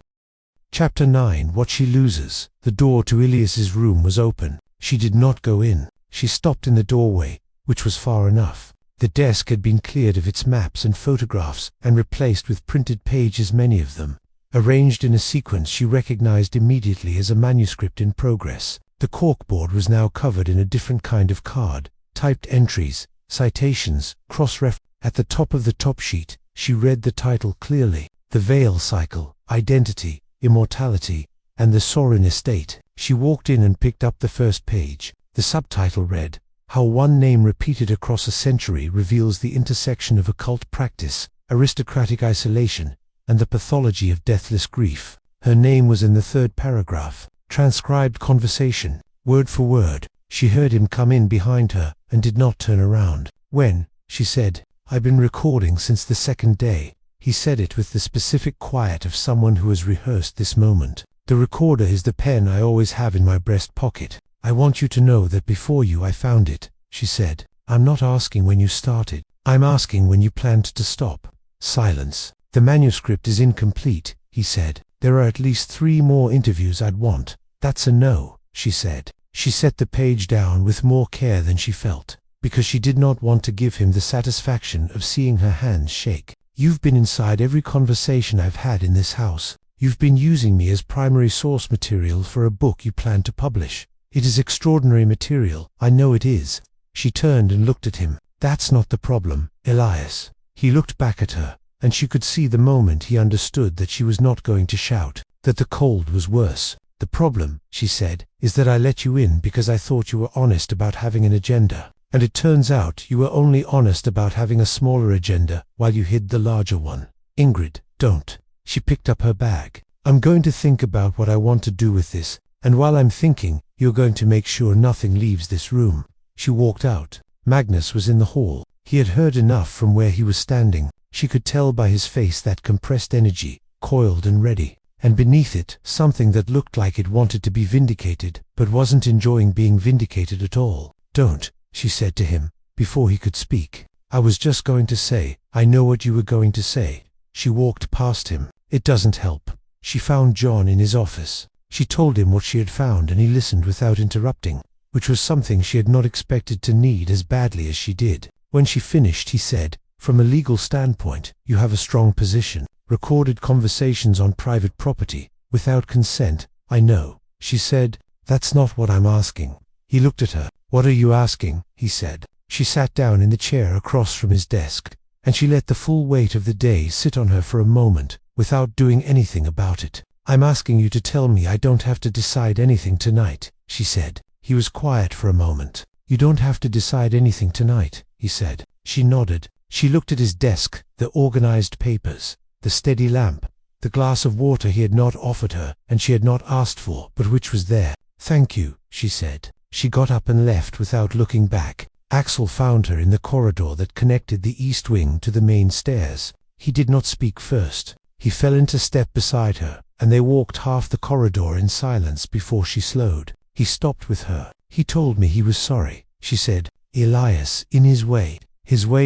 Chapter 9. What she loses. The door to Ilias's room was open. She did not go in. She stopped in the doorway, which was far enough. The desk had been cleared of its maps and photographs and replaced with printed pages, many of them, arranged in a sequence she recognized immediately as a manuscript in progress. The corkboard was now covered in a different kind of card, typed entries, citations, cross-reference. At the top of the top sheet, she read the title clearly, The Vale Cycle, Identity, Immortality, and the Sorin Estate. She walked in and picked up the first page. The subtitle read, How One Name Repeated Across a Century Reveals the Intersection of Occult Practice, Aristocratic Isolation, and the Pathology of Deathless Grief. Her name was in the third paragraph. Transcribed conversation, word for word. She heard him come in behind her and did not turn around. When, she said, I've been recording since the second day. He said it with the specific quiet of someone who has rehearsed this moment. The recorder is the pen I always have in my breast pocket. I want you to know that before you I found it, she said. I'm not asking when you started. I'm asking when you planned to stop. Silence. The manuscript is incomplete, he said. There are at least 3 more interviews I'd want. That's a no, she said. She set the page down with more care than she felt, because she did not want to give him the satisfaction of seeing her hands shake. You've been inside every conversation I've had in this house. You've been using me as primary source material for a book you plan to publish. It is extraordinary material, I know it is. She turned and looked at him. That's not the problem, Elias. He looked back at her, and she could see the moment he understood that she was not going to shout, that the cold was worse. The problem, she said, is that I let you in because I thought you were honest about having an agenda. And it turns out you were only honest about having a smaller agenda while you hid the larger one. Ingrid, don't. She picked up her bag. I'm going to think about what I want to do with this, and while I'm thinking, you're going to make sure nothing leaves this room. She walked out. Magnus was in the hall. He had heard enough from where he was standing. She could tell by his face that compressed energy, coiled and ready, and beneath it, something that looked like it wanted to be vindicated, but wasn't enjoying being vindicated at all. Don't, she said to him, before he could speak. I was just going to say, I know what you were going to say. She walked past him. It doesn't help. She found John in his office. She told him what she had found and he listened without interrupting, which was something she had not expected to need as badly as she did. When she finished, he said, from a legal standpoint, you have a strong position. Recorded conversations on private property, without consent, I know. She said, that's not what I'm asking. He looked at her. What are you asking? He said. She sat down in the chair across from his desk, and she let the full weight of the day sit on her for a moment, without doing anything about it. I'm asking you to tell me I don't have to decide anything tonight, she said. He was quiet for a moment. You don't have to decide anything tonight, he said. She nodded. She looked at his desk, the organized papers, the steady lamp, the glass of water he had not offered her and she had not asked for, but which was there. Thank you, she said. She got up and left without looking back. Axel found her in the corridor that connected the east wing to the main stairs. He did not speak first. He fell into step beside her, and they walked half the corridor in silence before she slowed. He stopped with her. "He told me he was sorry," she said. "Elias, in his way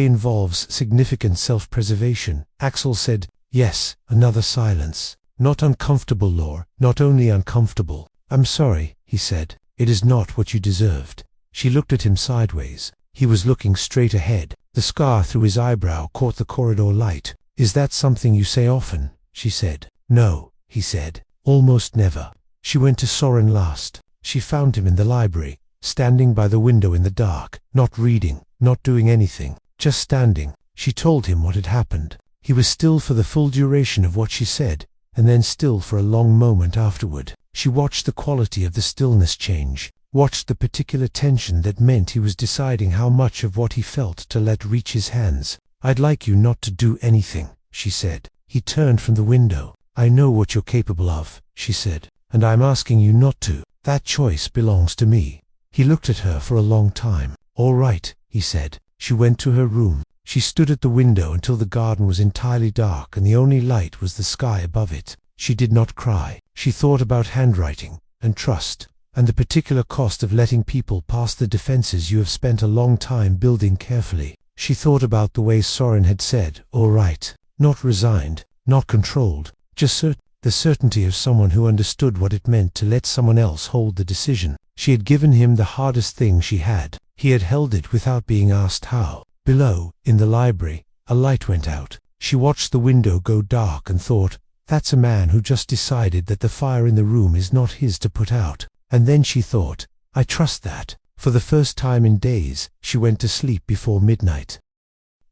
involves significant self-preservation." Axel said, "Yes." Another silence. "Not uncomfortable, Laura, not only uncomfortable." "I'm sorry," he said. "It is not what you deserved." She looked at him sideways. He was looking straight ahead. The scar through his eyebrow caught the corridor light. "Is that something you say often?" she said. "No," he said. "Almost never." She went to Soren last. She found him in the library, standing by the window in the dark, not reading, not doing anything, just standing. She told him what had happened. He was still for the full duration of what she said, and then still for a long moment afterward. She watched the quality of the stillness change, watched the particular tension that meant he was deciding how much of what he felt to let reach his hands. "I'd like you not to do anything," she said. He turned from the window. "I know what you're capable of," she said, "and I'm asking you not to. That choice belongs to me." He looked at her for a long time. "All right," he said. She went to her room. She stood at the window until the garden was entirely dark and the only light was the sky above it. She did not cry. She thought about handwriting, and trust, and the particular cost of letting people past the defenses you have spent a long time building carefully. She thought about the way Soren had said, "All right," not resigned, not controlled, just the certainty of someone who understood what it meant to let someone else hold the decision. She had given him the hardest thing she had. He had held it without being asked how. Below, in the library, a light went out. She watched the window go dark and thought, "That's a man who just decided that the fire in the room is not his to put out." And then she thought, "I trust that." For the first time in days, she went to sleep before midnight.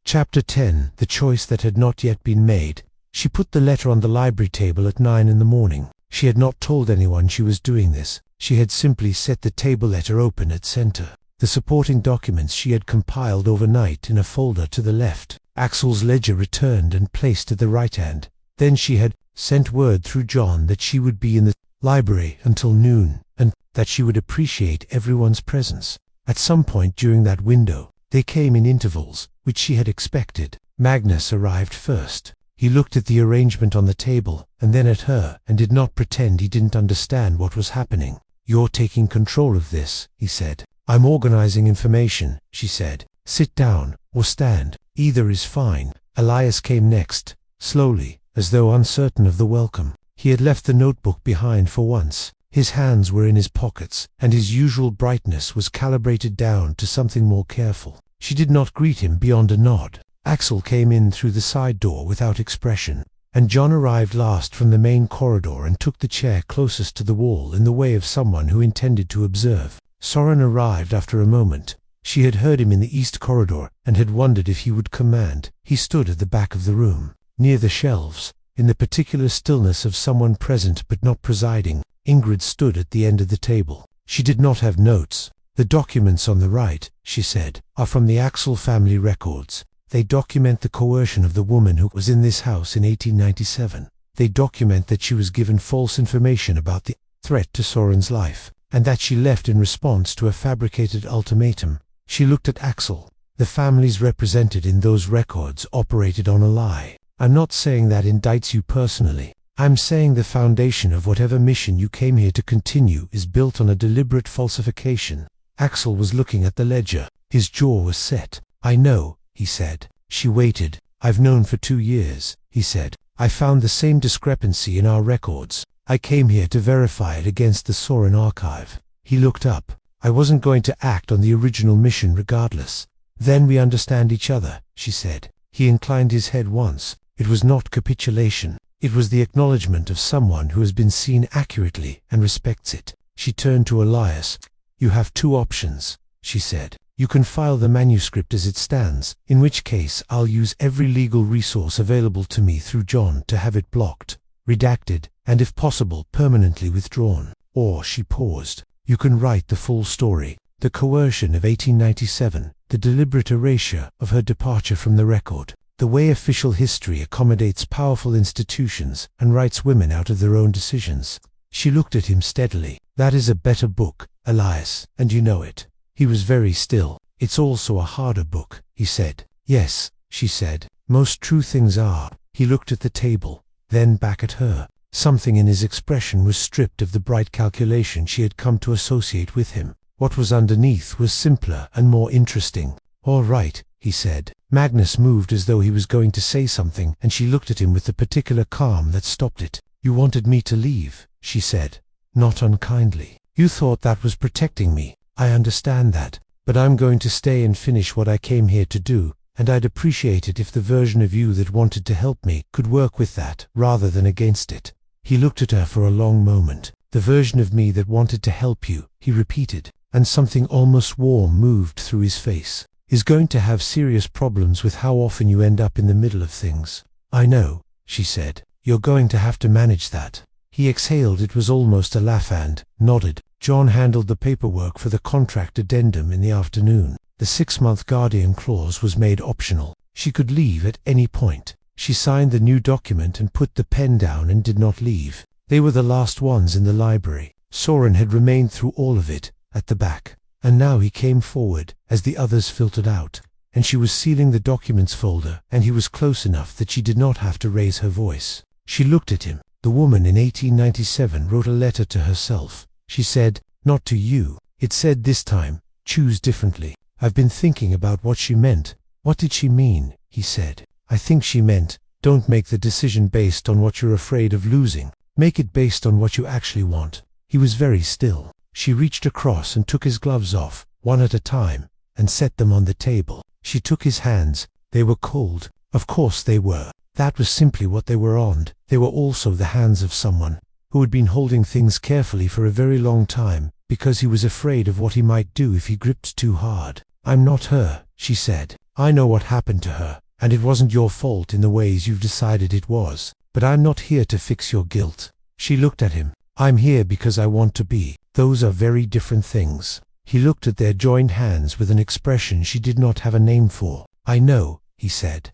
Chapter 10. The choice that had not yet been made. She put the letter on the library table at 9 in the morning. She had not told anyone she was doing this. She had simply set the table letter open at center. The supporting documents she had compiled overnight in a folder to the left. Axel's ledger returned and placed at the right hand. Then she had sent word through John that she would be in the library until noon, and that she would appreciate everyone's presence. At some point during that window, they came in intervals, which she had expected. Magnus arrived first. He looked at the arrangement on the table, and then at her, and did not pretend he didn't understand what was happening. "You're taking control of this," he said. "I'm organizing information," she said. "Sit down, or stand. Either is fine." Elias came next, slowly, as though uncertain of the welcome. He had left the notebook behind for once. His hands were in his pockets, and his usual brightness was calibrated down to something more careful. She did not greet him beyond a nod. Axel came in through the side door without expression, and John arrived last from the main corridor and took the chair closest to the wall in the way of someone who intended to observe. Soren arrived after a moment. She had heard him in the east corridor and had wondered if he would command. He stood at the back of the room, near the shelves, in the particular stillness of someone present but not presiding. Ingrid stood at the end of the table. She did not have notes. "The documents on the right," she said, "are from the Axel family records. They document the coercion of the woman who was in this house in 1897. They document that she was given false information about the threat to Soren's life, and that she left in response to a fabricated ultimatum." She looked at Axel. "The families represented in those records operated on a lie. I'm not saying that indicts you personally. I'm saying the foundation of whatever mission you came here to continue is built on a deliberate falsification." Axel was looking at the ledger. His jaw was set. "I know," he said. She waited. "I've known for 2 years," he said. "I found the same discrepancy in our records. I came here to verify it against the Soren archive." He looked up. "I wasn't going to act on the original mission regardless." "Then we understand each other," she said. He inclined his head once. It was not capitulation. It was the acknowledgement of someone who has been seen accurately and respects it. She turned to Elias. "You have 2 options," she said. "You can file the manuscript as it stands, in which case I'll use every legal resource available to me through John to have it blocked, redacted, and if possible permanently withdrawn. Or," she paused, "you can write the full story. The coercion of 1897, the deliberate erasure of her departure from the record, the way official history accommodates powerful institutions and writes women out of their own decisions." She looked at him steadily. "That is a better book, Elias, and you know it. He was very still. It's also a harder book, he said. Yes, she said. Most true things are. He looked at the table, then back at her. Something in his expression was stripped of the bright calculation she had come to associate with him. What was underneath was simpler and more interesting. All right, he said. Magnus moved as though he was going to say something, and she looked at him with the particular calm that stopped it. You wanted me to leave, she said. Not unkindly. You thought that was protecting me. I understand that. But I'm going to stay and finish what I came here to do, and I'd appreciate it if the version of you that wanted to help me could work with that, rather than against it. He looked at her for a long moment. The version of me that wanted to help you, he repeated, and something almost warm moved through his face. Is going to have serious problems with how often you end up in the middle of things. I know, she said. You're going to have to manage that. He exhaled. It was almost a laugh and nodded. John handled the paperwork for the contract addendum in the afternoon. The 6-month guardian clause was made optional. She could leave at any point. She signed the new document and put the pen down and did not leave. They were the last ones in the library. Soren had remained through all of it, at the back. And now he came forward, as the others filtered out, and she was sealing the documents folder, and he was close enough that she did not have to raise her voice. She looked at him. The woman in 1897 wrote a letter to herself. She said, not to you. It said this time, choose differently. I've been thinking about what she meant. What did she mean? He said. I think she meant, don't make the decision based on what you're afraid of losing. Make it based on what you actually want. He was very still. She reached across and took his gloves off, one at a time, and set them on the table. She took his hands. They were cold. Of course they were. That was simply what they were and they were also the hands of someone who had been holding things carefully for a very long time, because he was afraid of what he might do if he gripped too hard. I'm not her, she said. I know what happened to her, and it wasn't your fault in the ways you've decided it was, but I'm not here to fix your guilt. She looked at him. I'm here because I want to be. Those are very different things. He looked at their joined hands with an expression she did not have a name for. I know, he said.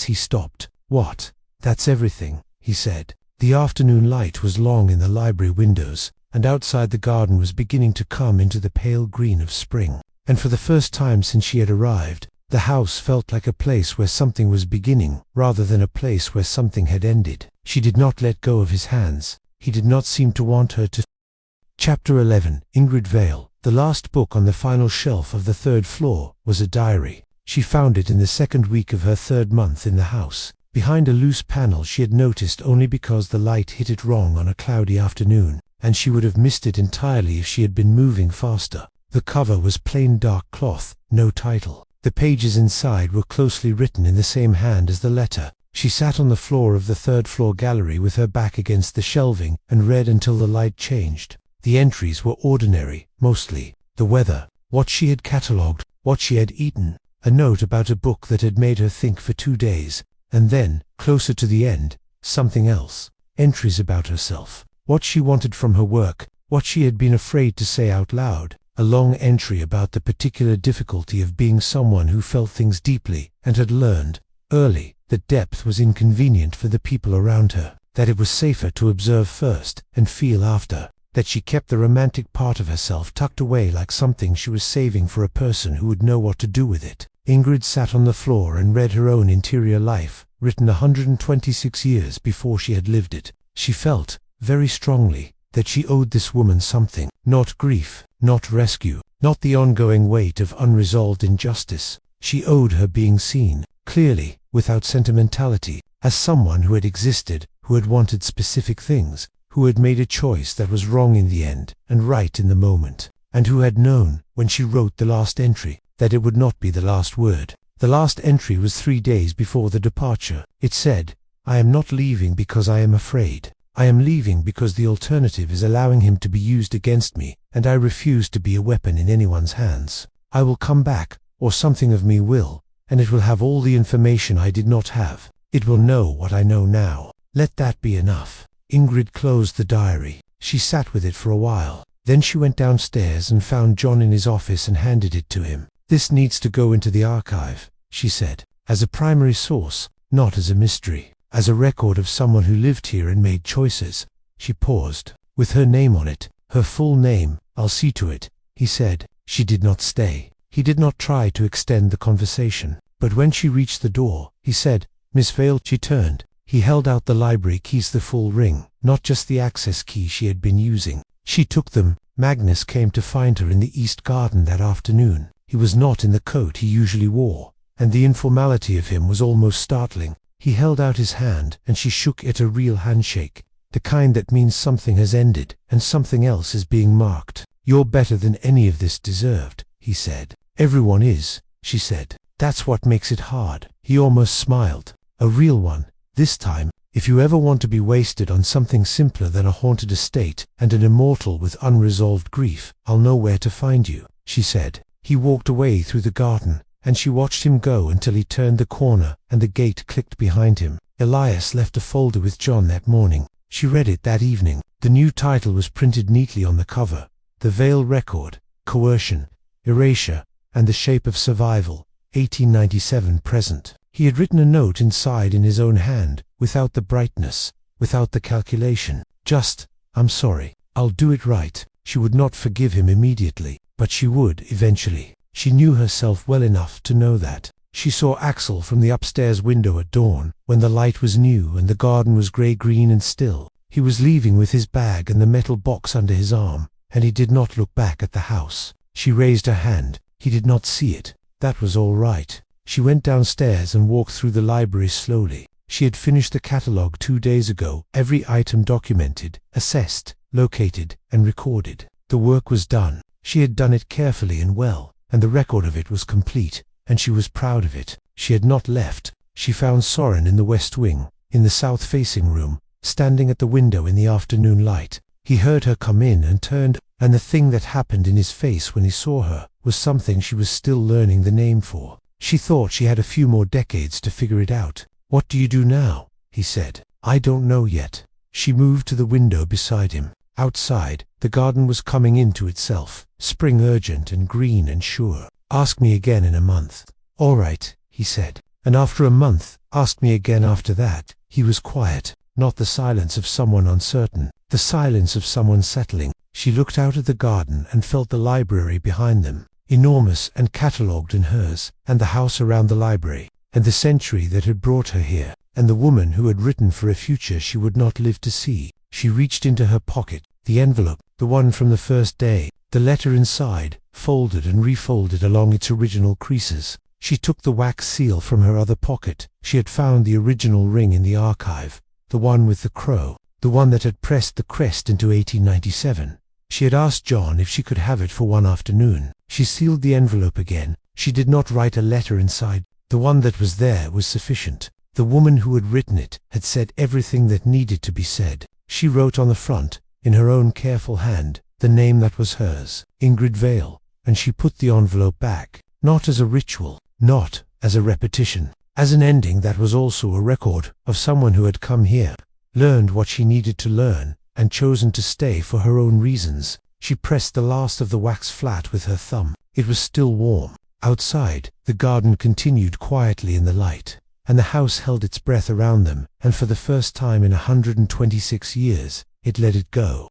He stopped. What? That's everything, he said. The afternoon light was long in the library windows, and outside the garden was beginning to come into the pale green of spring. And for the first time since she had arrived, the house felt like a place where something was beginning, rather than a place where something had ended. She did not let go of his hands. He did not seem to want her to. Chapter 11. Ingrid Vale. The last book on the final shelf of the 3rd floor was a diary. She found it in the 2nd week of her 3rd month in the house, behind a loose panel she had noticed only because the light hit it wrong on a cloudy afternoon, and she would have missed it entirely if she had been moving faster. The cover was plain dark cloth, no title. The pages inside were closely written in the same hand as the letter. She sat on the floor of the 3rd floor gallery with her back against the shelving and read until the light changed. The entries were ordinary, mostly. The weather, what she had catalogued, what she had eaten, a note about a book that had made her think for 2 days, and then, closer to the end, something else. Entries about herself, what she wanted from her work, what she had been afraid to say out loud. A long entry about the particular difficulty of being someone who felt things deeply and had learned, early, that depth was inconvenient for the people around her, that it was safer to observe first and feel after, that she kept the romantic part of herself tucked away like something she was saving for a person who would know what to do with it. Ingrid sat on the floor and read her own interior life, written 126 years before she had lived it. She felt, very strongly, that she owed this woman something, not grief, not rescue, not the ongoing weight of unresolved injustice. She owed her being seen, clearly, without sentimentality, as someone who had existed, who had wanted specific things, who had made a choice that was wrong in the end, and right in the moment, and who had known, when she wrote the last entry, that it would not be the last word. The last entry was 3 days before the departure. It said, I am not leaving because I am afraid. I am leaving because the alternative is allowing him to be used against me, and I refuse to be a weapon in anyone's hands. I will come back, or something of me will, and it will have all the information I did not have. It will know what I know now. Let that be enough. Ingrid closed the diary. She sat with it for a while. Then she went downstairs and found John in his office and handed it to him. This needs to go into the archive, she said, as a primary source, not as a mystery, as a record of someone who lived here and made choices. She paused. With her name on it, her full name. I'll see to it, he said. She did not stay. He did not try to extend the conversation. But when she reached the door, he said, "Miss Vale." She turned. He held out the library keys, the full ring, not just the access key she had been using. She took them. Magnus came to find her in the East Garden that afternoon. He was not in the coat he usually wore, and the informality of him was almost startling. He held out his hand, and she shook it, a real handshake, the kind that means something has ended, and something else is being marked. "You're better than any of this deserved," he said. "Everyone is," she said. "That's what makes it hard." He almost smiled. "A real one, this time. If you ever want to be wasted on something simpler than a haunted estate and an immortal with unresolved grief, I'll know where to find you," she said. He walked away through the garden, and she watched him go until he turned the corner and the gate clicked behind him. Elias left a folder with John that morning. She read it that evening. The new title was printed neatly on the cover: The Vale Record, Coercion, Erasure, and the Shape of Survival, 1897 present. He had written a note inside in his own hand, without the brightness, without the calculation. Just, "I'm sorry. I'll do it right." She would not forgive him immediately, but she would eventually. She knew herself well enough to know that. She saw Axel from the upstairs window at dawn, when the light was new and the garden was grey-green and still. He was leaving with his bag and the metal box under his arm, and he did not look back at the house. She raised her hand. He did not see it. That was all right. She went downstairs and walked through the library slowly. She had finished the catalogue 2 days ago, every item documented, assessed, located, and recorded. The work was done. She had done it carefully and well, and the record of it was complete, and she was proud of it. She had not left. She found Soren in the west wing, in the south-facing room, standing at the window in the afternoon light. He heard her come in and turned, and the thing that happened in his face when he saw her was something she was still learning the name for. She thought she had a few more decades to figure it out. "What do you do now?" he said. "I don't know yet." She moved to the window beside him. Outside, the garden was coming into itself, spring urgent and green and sure. "Ask me again in a month." "All right," he said. "And after a month, ask me again after that." He was quiet, not the silence of someone uncertain, the silence of someone settling. She looked out at the garden and felt the library behind them, enormous and catalogued in hers, and the house around the library, and the century that had brought her here, and the woman who had written for a future she would not live to see. She reached into her pocket, the envelope, the one from the first day, the letter inside, folded and refolded along its original creases. She took the wax seal from her other pocket. She had found the original ring in the archive, the one with the crow, the one that had pressed the crest into 1897. She had asked John if she could have it for one afternoon. She sealed the envelope again. She did not write a letter inside. The one that was there was sufficient. The woman who had written it had said everything that needed to be said. She wrote on the front, in her own careful hand, the name that was hers, Ingrid Vale, and she put the envelope back, not as a ritual, not as a repetition, as an ending that was also a record of someone who had come here, learned what she needed to learn, and chosen to stay for her own reasons. She pressed the last of the wax flat with her thumb. It was still warm. Outside, the garden continued quietly in the light, and the house held its breath around them, and for the first time in 126 years, it let it go.